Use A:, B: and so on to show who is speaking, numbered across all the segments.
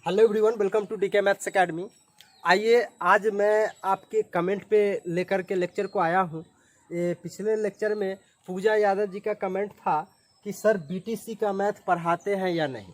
A: Hello everyone, welcome to D K maths academy. आइए आज मैं आपके कमेंट पे लेकर के लेक्चर को आया हूँ। ये पिछले लेक्चर में पूजा यादव जी का कमेंट था कि सर बीटीसी का मैथ पढ़ाते हैं या नहीं।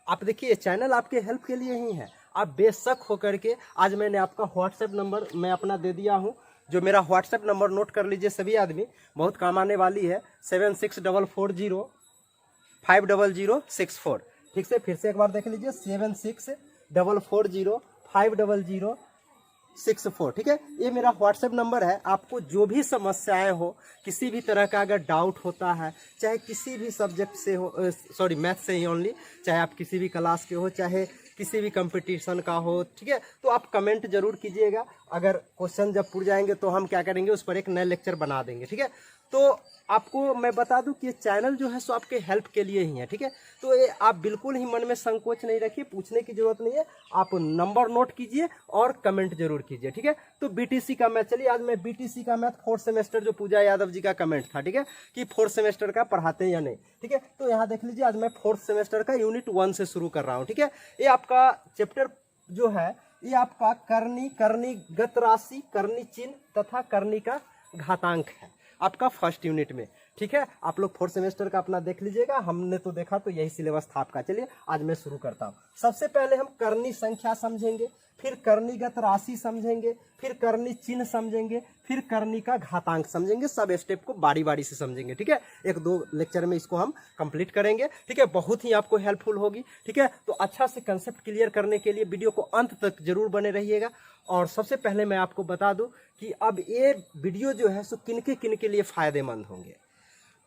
A: आप देखिए, चैनल आपके हेल्प के लिए ही है। आप बेशक होकर के आज मैंने आपका व्हाट्सएप नंबर मैं अपना दे दिया हूँ। जो मेरा व्हाट्सएप नंबर नोट कर लीजिए सभी आदमी, बहुत काम आने वाली है। 7644050064। ठीक से फिर से एक बार देख लीजिए, 7644050064। ठीक है, ये मेरा व्हाट्सएप नंबर है। आपको जो भी समस्याएं हो, किसी भी तरह का अगर डाउट होता है, चाहे किसी भी सब्जेक्ट से हो, सॉरी मैथ से ही ओनली, चाहे आप किसी भी क्लास के हो, चाहे किसी भी कंपटीशन का हो, ठीक है, तो आप कमेंट जरूर कीजिएगा। अगर क्वेश्चन जब पूछ जाएंगे तो हम क्या करेंगे, उस पर एक नया लेक्चर बना देंगे। ठीक है, तो आपको मैं बता दूं कि ये चैनल जो है सो आपके हेल्प के लिए ही है। ठीक है, तो ये आप बिल्कुल ही मन में संकोच नहीं रखिए, पूछने की जरूरत नहीं है। आप नंबर नोट कीजिए और कमेंट जरूर कीजिए। ठीक है, तो बीटीसी का मैथ, चलिए आज मैं बीटीसी का मैथ फोर्थ सेमेस्टर, जो पूजा यादव जी का कमेंट था, ठीक है, कि फोर्थ सेमेस्टर का पढ़ाते हैं या नहीं। ठीक है, तो यहाँ देख लीजिए, आज मैं फोर्थ सेमेस्टर का यूनिट 1 से शुरू कर रहा हूँ। ठीक है, ये आपका चैप्टर जो है, ये आपका करनी, कर्णीगत राशि, करनी चिन्ह तथा करनी का घातांक है आपका फर्स्ट यूनिट में। ठीक है, आप लोग फोर्थ सेमेस्टर का अपना देख लीजिएगा। हमने तो देखा, तो यही सिलेबस था आपका। चलिए आज मैं शुरू करता हूँ। सबसे पहले हम करनी संख्या समझेंगे, फिर कर्णीगत राशि समझेंगे, फिर करनी चिन्ह समझेंगे, फिर करनी का घातांक समझेंगे। सब स्टेप को बारी बारी से समझेंगे। ठीक है, एक दो लेक्चर में इसको हम कंप्लीट करेंगे। ठीक है, बहुत ही आपको हेल्पफुल होगी। ठीक है, तो अच्छा से कंसेप्ट क्लियर करने के लिए वीडियो को अंत तक जरूर बने रहिएगा। और सबसे पहले मैं आपको बता दूं कि अब ये वीडियो जो है सो किन के लिए फायदेमंद होंगे।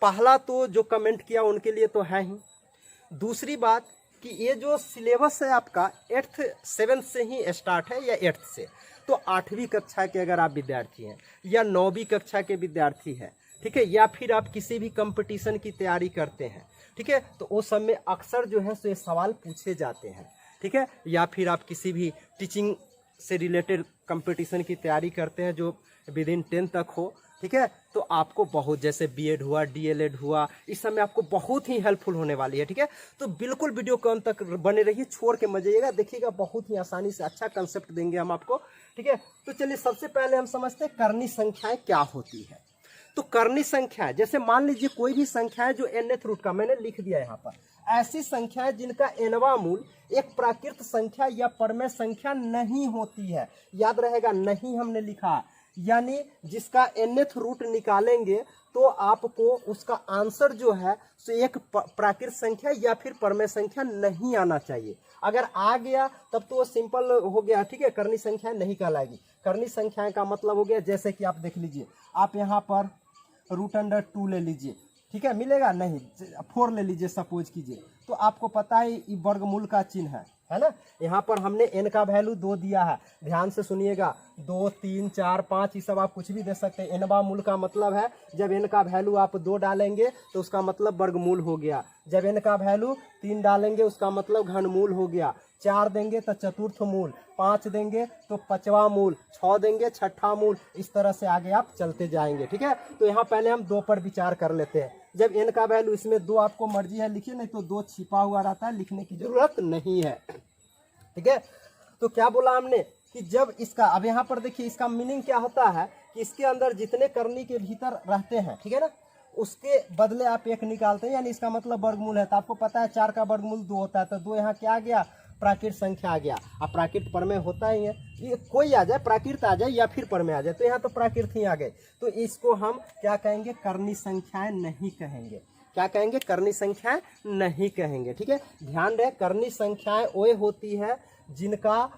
A: पहला तो जो कमेंट किया उनके लिए तो है ही। दूसरी बात कि ये जो सिलेबस है आपका 8th 7th से ही स्टार्ट है, या 8th से, तो 8वीं कक्षा के अगर आप विद्यार्थी हैं, या 9वीं कक्षा के विद्यार्थी हैं, ठीक है, या फिर आप किसी भी कंपटीशन की तैयारी करते हैं, ठीक है, तो उस समय अक्सर जो है सो ये सवाल पूछे जाते हैं। ठीक है, या फिर आप किसी भी टीचिंग से रिलेटेड कंपटीशन की तैयारी करते हैं जो विद इन 10 तक हो। ठीक है, तो आपको बहुत, जैसे बीएड हुआ, डीएलएड हुआ, इस समय आपको बहुत ही हेल्पफुल होने वाली है। ठीक है, तो बिल्कुल वीडियो को अंत तक बने रहिए, छोड़ के मत जाइएगा, देखिएगा बहुत ही आसानी से अच्छा कंसेप्ट देंगे हम आपको। ठीक है, तो चलिए सबसे पहले हम समझते हैं करनी संख्याएं क्या होती है। तो करनी संख्या, जैसे मान लीजिए कोई भी संख्या है जो nth रूट का, मैंने लिख दिया यहाँ पर, ऐसी संख्याएं जिनका nवां मूल एक प्राकृत संख्या या परमेय संख्या नहीं होती है। याद रहेगा, नहीं हमने लिखा, यानी जिसका nth रूट निकालेंगे तो आपको उसका आंसर जो है सो एक प्राकृत संख्या या फिर परमेय संख्या नहीं आना चाहिए। अगर आ गया तब तो वो सिंपल हो गया। ठीक है, करनी संख्या नहीं कहलाएगी। करनी संख्याएं का मतलब हो गया, जैसे कि आप देख लीजिए, आप यहाँ पर √2 ले लीजिए, ठीक है, मिलेगा नहीं, 4 ले लीजिए सपोज कीजिए, तो आपको पता है ये वर्गमूल का चिन्ह है ना। यहाँ पर हमने n का वैल्यू 2 दिया है, ध्यान से सुनिएगा, 2 3 4 5 ये सब आप कुछ भी दे सकते हैं। nवां मूल का मतलब है जब n का वैल्यू आप 2 डालेंगे तो उसका मतलब वर्गमूल हो गया। जब n का वैल्यू 3 डालेंगे उसका मतलब घनमूल हो गया। 4 देंगे तो चतुर्थ मूल, 5 देंगे तो पांचवा मूल, 6 देंगे छठा मूल, इस तरह से आगे आप चलते जाएंगे। ठीक है, तो यहाँ पहले हम 2 पर विचार कर लेते हैं। जब n का वैल्यू, इसमें 2 आपको मर्जी है लिखिए, नहीं तो 2 छिपा हुआ रहता है, लिखने की जरूरत नहीं है। ठीक है, तो क्या बोला हमने कि जब इसका, अब यहाँ पर देखिए इसका मीनिंग क्या होता है कि इसके अंदर जितने करनी के भीतर रहते हैं, ठीक है ना, उसके बदले आप 1 निकालते हैं, यानी इसका मतलब वर्गमूल है। तो आपको पता है 4 का वर्गमूल 2 होता है, तो 2 यहाँ क्या आ गया, प्राकृत संख्या आ गया। अब प्राकृत परमेय होता ही है, ये कोई आ जाए, प्राकृत आ जाए या फिर परमेय आ जाए, तो यहाँ तो प्राकृत ही आ गए, तो इसको हम क्या कहेंगे, करनी संख्याएं नहीं कहेंगे। क्या कहेंगे, करनी संख्याएं नहीं कहेंगे। ठीक है, ध्यान रहे, करनी संख्याएं वो होती है जिनका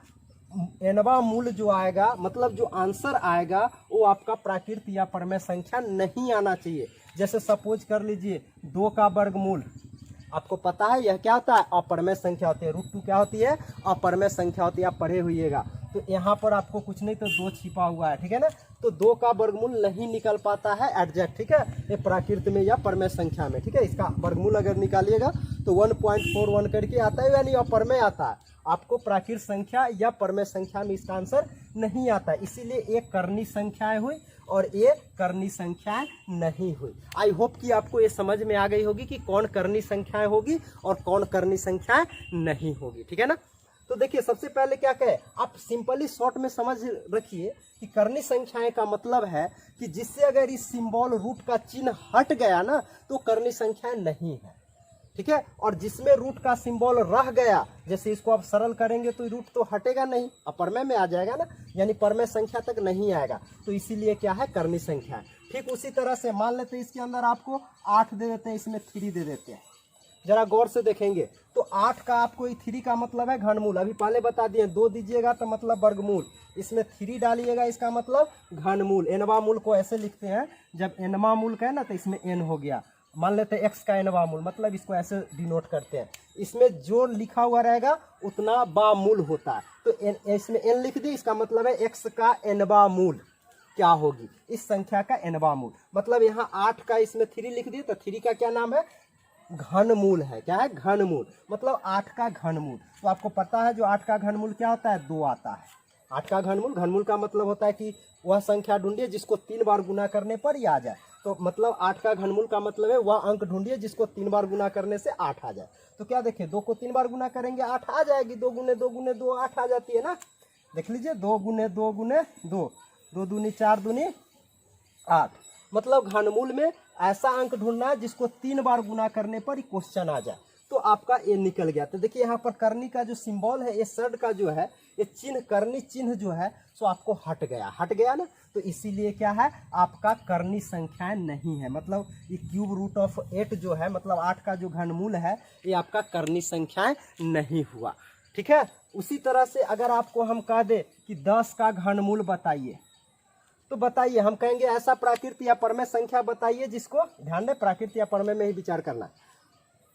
A: nवां मूल जो आएगा, मतलब जो आंसर आएगा वो आपका प्राकृत या परमेय संख्या नहीं आना चाहिए। जैसे सपोज कर लीजिए 2 का वर्गमूल, आपको पता है यह क्या होता है, अपरमेय संख्या होती है। √2 क्या होती है, अपरमेय संख्या होती है, आप पढ़े हुईएगा। तो यहाँ पर आपको कुछ नहीं तो 2 छिपा हुआ है, ठीक है ना, तो 2 का वर्गमूल नहीं निकल पाता है एग्जैक्ट। ठीक है, ये प्राकृत में या परमेय संख्या में। ठीक है, इसका वर्गमूल अगर निकालिएगा तो 1.41 करके आता है, यानी अपरमेय आता है। आपको प्राकृत संख्या या परमेय संख्या में इसका आंसर नहीं आता है, इसीलिए एक करनी संख्याएं हुई और ये करनी संख्याएं नहीं हुई। आई होप कि आपको ये समझ में आ गई होगी कि कौन करनी संख्याएं होगी और कौन करनी संख्याएं नहीं होगी। ठीक है ना, तो देखिए सबसे पहले क्या कहे, आप सिंपली शॉर्ट में समझ रखिए कि कर्णी संख्याएं का मतलब है कि जिससे अगर इस सिंबल रूट का चिन्ह हट गया ना तो कर्णी संख्याएं नहीं है, ठीक है। और जिसमें रूट का सिंबल रह गया, जैसे इसको आप सरल करेंगे तो रूट तो हटेगा नहीं, अब परमेय में आ जाएगा ना, यानी परमेय संख्या तक नहीं आएगा, तो इसीलिए क्या है कर्णी संख्या है। ठीक उसी तरह से मान लेते हैं इसके अंदर आपको 8 दे देते हैं, इसमें 3 दे देते हैं। जरा गौर से देखेंगे तो 8 का आपको 3 का मतलब है घनमूल, अभी पहले बता दिए 2 दीजिएगा तो मतलब वर्गमूल, इसमें 3 डालिएगा इसका मतलब घनमूल। एनवा मूल को ऐसे लिखते हैं, जब एनवा मूल का है ना तो इसमें एन हो गया, मान लेते हैं एक्स का एनवा मूल, मतलब इसको ऐसे डिनोट करते हैं, इसमें जो लिखा हुआ रहेगा उतना बामूल होता है, तो इसमें एन लिख दी, इसका मतलब है एक्स का एनवा मूल क्या होगी, इस संख्या का एनवा मूल। मतलब यहाँ 8 का इसमें 3 लिख दिए तो 3 का क्या नाम है, घनमूल है। क्या है, घनमूल, मतलब 8 का घनमूल। तो आपको पता है जो 8 का घनमूल क्या होता है, 2 आता है। 8 का घनमूल, घनमूल का मतलब होता है कि वह संख्या ढूंढिए जिसको 3 बार गुना करने पर ही आ जाए, तो मतलब 8 का घनमूल का मतलब है वह अंक ढूंढिए जिसको 3 बार गुना करने से 8 आ जाए। तो क्या देखिए 2 को 3 बार गुना करेंगे 8 आ जाएगी, 2 गुने 2 गुने 2 8 आ जाती है ना, देख लीजिए 2 गुने 2 गुने 2, 2 दूनी 4 दूनी 8, मतलब घनमूल में ऐसा अंक ढूंढना है जिसको 3 बार गुना करने पर ही क्वेश्चन आ जाए, तो आपका ये निकल गया। तो देखिए यहाँ पर कर्णी का जो सिंबल है, ये शर्ट का जो है ये चिन्ह, कर्णी चिन्ह जो है सो आपको हट गया ना, तो इसीलिए क्या है आपका कर्णी संख्याएं नहीं है, मतलब ये क्यूब रूट ऑफ 8 जो है, मतलब 8 का जो घनमूल है ये आपका कर्णी संख्याएं नहीं हुआ, ठीक है। उसी तरह से अगर आपको हम कह दे कि 10 का घनमूल बताइए, तो बताइए, हम कहेंगे ऐसा प्राकृत या परमेय संख्या बताइए जिसको, ध्यान दें प्राकृत या परमेय में ही विचार करना,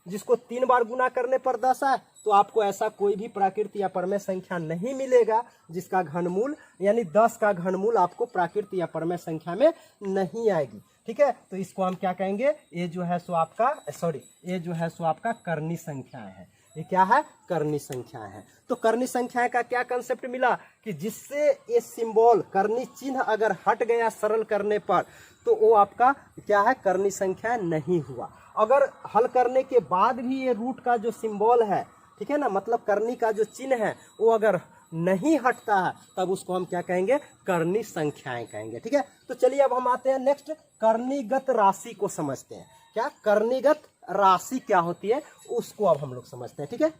A: जिसको 3 बार गुना करने पर 10 है, तो आपको ऐसा कोई भी प्राकृत या परमेय संख्या नहीं मिलेगा जिसका घनमूल यानी 10 का घनमूल आपको प्राकृत या परमेय संख्या में नहीं आएगी, ठीक है। तो इसको हम क्या कहेंगे, ये जो है सो आपका ये जो है सो आपका कर्णी संख्या है। ये क्या है, कर्णी संख्या है। तो कर्णी संख्या का क्या कंसेप्ट मिला कि जिससे ये सिंबल कर्णी चिन्ह अगर हट गया सरल करने पर, तो वो आपका क्या है, कर्णी संख्या नहीं हुआ। अगर हल करने के बाद भी ये रूट का जो सिंबल है, ठीक है ना, मतलब कर्णी का जो चिन्ह है वो अगर नहीं हटता है, तब उसको हम क्या कहेंगे, कर्णी संख्याएं कहेंगे, ठीक है। तो चलिए अब हम आते हैं नेक्स्ट कर्णीगत राशि को समझते हैं। क्या कर्णीगत राशि क्या होती है उसको अब हम लोग समझते हैं, ठीक है।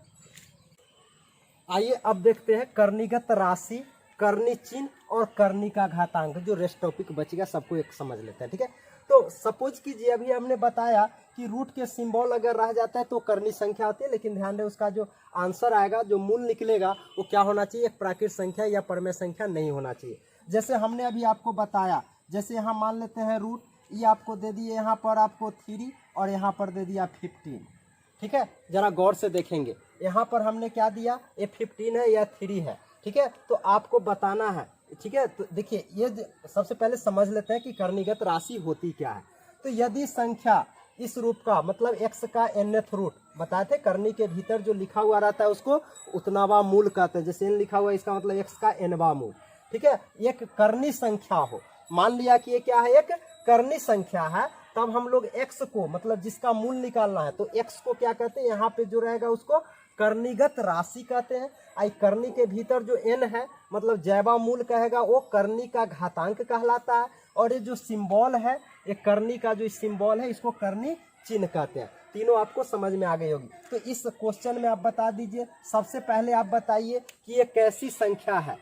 A: आइए अब देखते हैं कर्णीगत राशि, कर्णी चिन्ह और कर्णी का घातांक, जो रेस्ट टॉपिक बचेगा सबको एक समझ लेते हैं, ठीक है। तो सपोज कीजिए अभी हमने बताया कि रूट के सिंबल अगर रह जाता है तो कर्णी संख्या होती है, लेकिन ध्यान दें उसका जो आंसर आएगा, जो मूल निकलेगा वो क्या होना चाहिए, एक प्राकृत संख्या या परमेय संख्या नहीं होना चाहिए। जैसे हमने अभी आपको बताया, जैसे यहाँ मान लेते हैं रूट, ये आपको दे दिए यहाँ पर आपको 3 और यहाँ पर दे दिया 15, ठीक है। जरा गौर से देखेंगे, यहाँ पर हमने क्या दिया, ये 15 है या 3 है, ठीक है। तो आपको बताना है, ठीक है। तो देखिए ये सबसे पहले समझ लेते हैं कि कर्णीगत राशि होती क्या है। तो यदि संख्या इस रूप का, मतलब x का nth रूट बताए थे, कर्णी के भीतर जो लिखा हुआ रहता है उसको उतनावा मूल कहते हैं, जैसे n लिखा हुआ है इसका मतलब x का nवा मूल, ठीक है। एक कर्णी संख्या हो, मान लिया कि ये क्या है, एक कर्णी संख्या है, तब हम लोग x को, मतलब जिसका मूल निकालना है, तो x को क्या कहते हैं, यहाँ पे जो रहेगा उसको कर्णीगत राशि कहते हैं। आई कर्णी के भीतर जो n है, मतलब जैवा मूल कहेगा, वो कर्णी का घातांक कहलाता है। और ये जो सिंबल है, ये कर्णी का जो सिंबल है, इसको कर्णी चिन्ह कहते हैं। तीनों आपको समझ में आ गई होगी। तो इस क्वेश्चन में आप बता दीजिए, सबसे पहले आप बताइए कि ये कैसी संख्या है,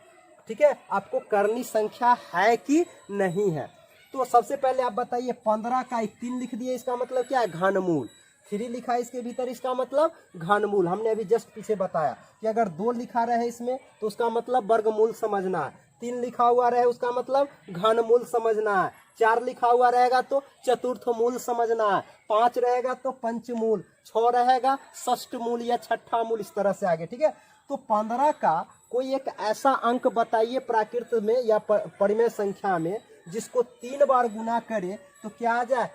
A: ठीक है, आपको कर्णी संख्या है कि नहीं है। तो सबसे पहले आप बताइए, 15 का 3 लिख दिए, इसका मतलब क्या है, घनमूल। 3 लिखा है इसके भीतर, इसका मतलब घनमूल। हमने अभी जस्ट पीछे बताया कि अगर 2 लिखा रहे इसमें तो उसका मतलब वर्गमूल समझना है, 3 लिखा हुआ रहे उसका मतलब घनमूल समझना है, 4 लिखा हुआ रहेगा तो चतुर्थ मूल समझना है, 5 रहेगा तो पंचमूल, 6 रहेगा षष्ठ मूल या छठा मूल, इस तरह से आगे, ठीक है। तो 15 का कोई एक ऐसा अंक बताइए प्राकृत में या परिमेय संख्या में जिसको 3 बार गुना करे तो क्या आ जाए,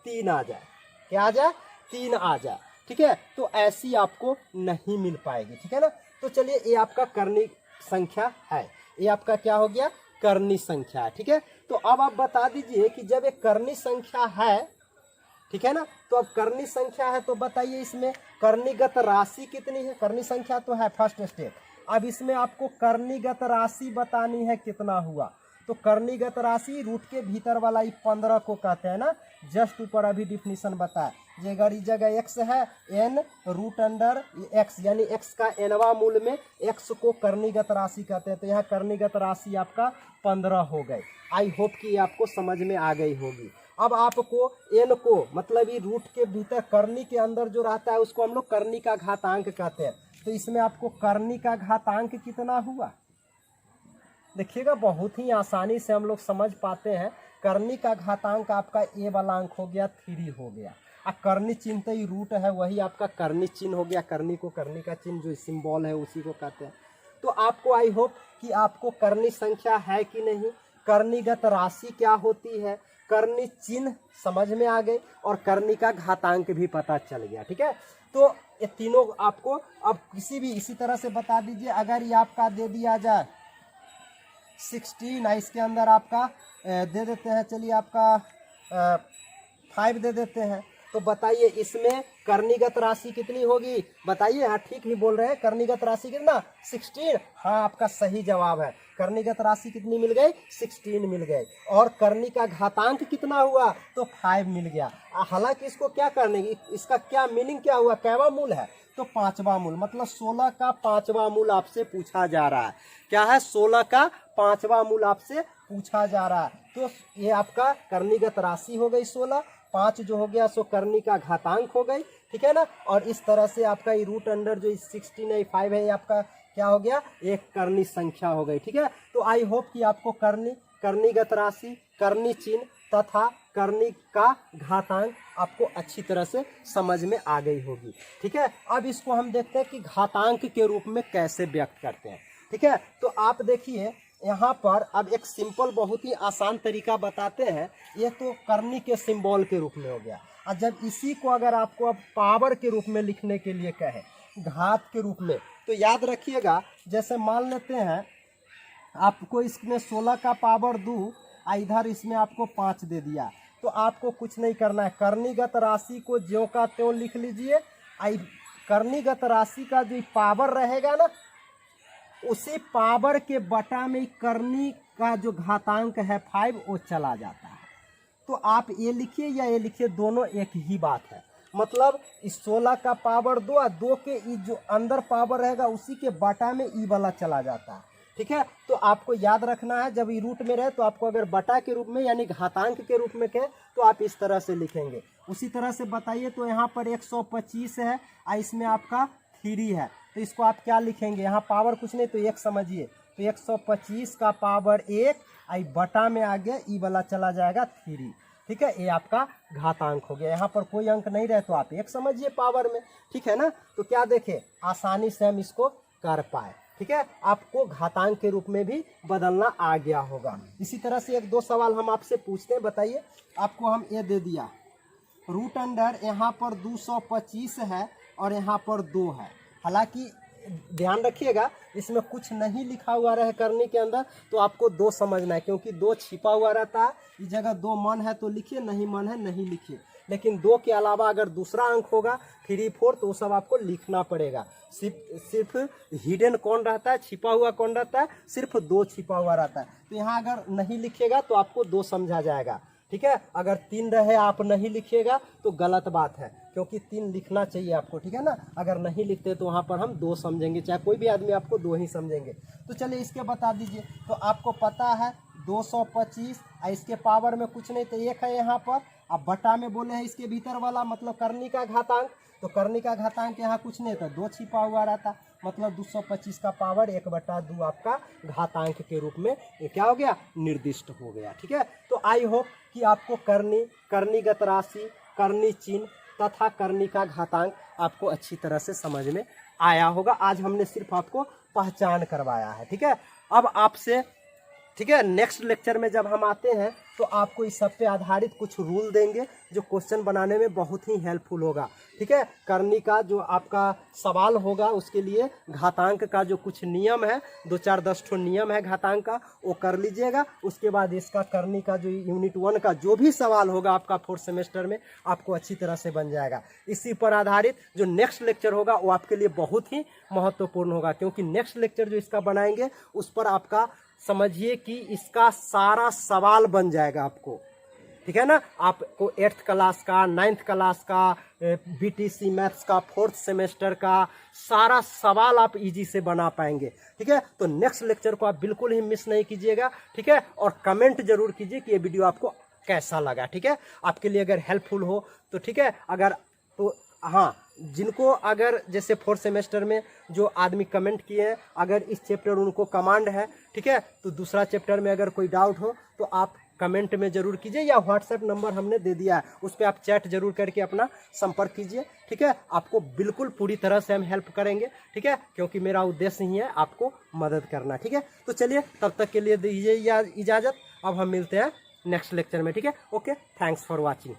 A: 3 आ जाए। क्या आ जाए, 3 आ जाए, ठीक है। तो ऐसी आपको नहीं मिल पाएगी, ठीक है ना। तो चलिए ये आपका कर्णी संख्या है, ये आपका क्या हो गया, कर्णी संख्या है, ठीक है। तो अब आप बता दीजिए कि जब एक कर्णी संख्या है, ठीक है ना, तो अब कर्णी संख्या है तो बताइए इसमें कर्णीगत राशि कितनी है। कर्णी संख्या तो है फर्स्ट स्टेप, अब इसमें आपको कर्णीगत राशि बतानी है कितना हुआ। तो कर्णीगत राशि रूट के भीतर वाला ये 15 को कहते हैं ना, जस्ट ऊपर अभी डिफिनीशन बताया। जे अगर इस जगह x है n रूट अंडर x, यानी x का nवा मूल में x को कर्णीगत राशि कहते हैं। तो यहाँ कर्णीगत राशि आपका 15 हो गए। आई होप कि ये आपको समझ में आ गई होगी। अब आपको n को मतलब ये रूट के भीतर कर्णी के अंदर जो रहता है उसको हम लोग कर्णी का घातांक कहते हैं। तो इसमें आपको कर्णी का घातांक कितना हुआ देखिएगा, बहुत ही आसानी से हम लोग समझ पाते हैं। कर्णी का घातांक आपका ए वाला अंक हो गया 3 हो गया। अब कर्णी चिन्ह तो रूट है, वही आपका कर्णी चिन्ह हो गया। कर्णी को कर्णी का चिन्ह जो सिंबल है उसी को कहते हैं। तो आपको आई होप कि आपको कर्णी संख्या है कि नहीं, कर्णीगत राशि क्या होती है, कर्णी चिन्ह समझ में आ गई और कर्णी का घातांक भी पता चल गया। ठीक है, तो ये तीनों आपको अब किसी भी इसी तरह से बता दीजिए। अगर ये आपका दे दिया जाए 16, इसके अंदर आपका दे देते हैं, चलिए आपका 5 दे देते हैं, तो बताइए इसमें कर्णीगत राशि कितनी होगी बताइए। हाँ ठीक ही बोल रहे हैं, कर्णीगत राशि कितना 16। हाँ आपका सही जवाब है। कर्णीगत राशि कितनी मिल गई 16 मिल गई। और कर्णी का घातांक कितना हुआ तो 5 मिल गया। हालांकि इसको क्या करने, इसका क्या मीनिंग क्या हुआ, कैवा मूल है तो 5वां मूल, मतलब 16 का 5वां मूल आपसे पूछा जा रहा है। क्या है 16 का 5वां मूल आपसे पूछा जा रहा है। तो ये आपका कर्णीगत राशि हो गई 16, 5 जो हो गया सो कर्णी का घातांक हो गई। ठीक है ना, और इस तरह से आपका ये रूट अंडर जो 16 है 5 है, ये आपका क्या हो गया एक कर्णी संख्या हो गई। ठीक है, तो आई होप कि आपको कर्णी, कर्णीगत राशि, कर्णी चिन्ह तथा कर्णी का घातांक आपको अच्छी तरह से समझ में आ गई होगी। ठीक है, अब इसको हम देखते हैं कि घातांक के रूप में कैसे व्यक्त करते हैं। ठीक है, तो आप देखिए यहाँ पर अब एक सिंपल बहुत ही आसान तरीका बताते हैं। ये तो कर्णी के सिंबल के रूप में हो गया। और जब इसी को अगर आपको अब पावर के रूप में लिखने के लिए कहे, घात के रूप में, तो याद रखिएगा जैसे मान लेते हैं आपको इसमें 16 का पावर 2, इधर इसमें आपको 5 दे दिया, तो आपको कुछ नहीं करना है। कर्णीगत राशि को ज्यों का त्यों लिख लीजिए। कर्णीगत राशि का जो पावर रहेगा ना, उसी पावर के बटा में कर्णी का जो घातांक है 5 वो चला जाता है। तो आप ये लिखिए या ये लिखिए, दोनों एक ही बात है। मतलब इस 16 का पावर 2 और 2 के जो अंदर पावर रहेगा उसी के बटा में ई वाला चला जाता है। ठीक है, तो आपको याद रखना है जब ये रूट में रहे तो आपको अगर बटा के रूप में यानी घातांक के रूप में कहे तो आप इस तरह से लिखेंगे। उसी तरह से बताइए, तो यहाँ पर 125 है और इसमें आपका 3 है, तो इसको आप क्या लिखेंगे, यहाँ पावर कुछ नहीं तो 1 समझिए, तो 125 का पावर 1 आई बटा में आ गया, ई वाला चला जाएगा 3। ठीक है, ये आपका घातांक हो गया। यहाँ पर कोई अंक नहीं रहे तो आप 1 समझिए पावर में। ठीक है ना, तो क्या देखें आसानी से हम इसको कर पाए। ठीक है, आपको घातांक के रूप में भी बदलना आ गया होगा। इसी तरह से 1-2 सवाल हम आपसे पूछते हैं। बताइए, आपको हम ये दे दिया रूट अंडर, यहाँ पर 225 है और यहाँ पर 2 है। हालांकि ध्यान रखिएगा इसमें कुछ नहीं लिखा हुआ रहे करने के अंदर तो आपको 2 समझना है, क्योंकि 2 छिपा हुआ रहता है। इस जगह 2 मन है तो लिखिए, नहीं मन है नहीं लिखिए। लेकिन 2 के अलावा अगर दूसरा अंक होगा 3, 4 तो वो सब आपको लिखना पड़ेगा। सिर्फ हिडन कौन रहता है, छिपा हुआ कौन रहता है, सिर्फ 2 छिपा हुआ रहता है। तो यहाँ अगर नहीं लिखिएगा तो आपको 2 समझा जाएगा। ठीक है, अगर 3 रहे आप नहीं लिखिएगा तो गलत बात है, क्योंकि 3 लिखना चाहिए आपको। ठीक है ना, अगर नहीं लिखते तो वहाँ पर हम 2 समझेंगे, चाहे कोई भी आदमी आपको 2 ही समझेंगे। तो चलिए इसके बता दीजिए। तो आपको पता है 225 इसके पावर में कुछ नहीं तो 1 है यहाँ पर, अब बटा में बोले हैं इसके भीतर वाला मतलब कर्णी का घातांक, तो कर्णी का घातांक यहाँ कुछ नहीं तो 2 छिपा हुआ रहता, मतलब 225 का पावर 1/2 आपका घातांक के रूप में ये क्या हो गया निर्दिष्ट हो गया। ठीक है, तो आई होप कि आपको कर्णी, कर्णीगत राशि, कर्णी चिन्ह तथा कर्णी का घातांक आपको अच्छी तरह से समझ में आया होगा। आज हमने सिर्फ आपको पहचान करवाया है। ठीक है, अब आपसे ठीक है नेक्स्ट लेक्चर में जब हम आते हैं तो आपको इस सब पे आधारित कुछ रूल देंगे जो क्वेश्चन बनाने में बहुत ही हेल्पफुल होगा। ठीक है, करनी का जो आपका सवाल होगा उसके लिए घातांक का जो कुछ नियम है, 2 4 10 ठो नियम है घातांक का, वो कर लीजिएगा। उसके बाद इसका करनी का जो यूनिट 1 का जो भी सवाल होगा आपका 4th सेमेस्टर में आपको अच्छी तरह से बन जाएगा। इसी पर आधारित जो नेक्स्ट लेक्चर होगा वो आपके लिए बहुत ही महत्वपूर्ण होगा, क्योंकि नेक्स्ट लेक्चर जो इसका बनाएंगे उस पर आपका समझिए कि इसका सारा सवाल बन जाएगा आपको। ठीक है ना, आपको 8th क्लास का, 9th क्लास का, बीटीसी मैथ्स का, 4th सेमेस्टर का सारा सवाल आप इजी से बना पाएंगे। ठीक है, तो नेक्स्ट लेक्चर को आप बिल्कुल ही मिस नहीं कीजिएगा। ठीक है, और कमेंट जरूर कीजिए कि ये वीडियो आपको कैसा लगा। ठीक है, आपके लिए अगर हेल्पफुल हो तो ठीक है, अगर तो हाँ, जिनको अगर जैसे 4th सेमेस्टर में जो आदमी कमेंट किए हैं, अगर इस चैप्टर उनको कमांड है, ठीक है, तो दूसरा चैप्टर में अगर कोई डाउट हो तो आप कमेंट में जरूर कीजिए, या व्हाट्सएप नंबर हमने दे दिया है उस पर आप चैट जरूर करके अपना संपर्क कीजिए। ठीक है, आपको बिल्कुल पूरी तरह से हम हेल्प करेंगे। ठीक है, क्योंकि मेरा उद्देश्य ही है आपको मदद करना। ठीक है, तो चलिए तब तक के लिए दीजिए इजाज़त। अब हम मिलते हैं नेक्स्ट लेक्चर में। ठीक है, ओके, थैंक्स फॉर वॉचिंग।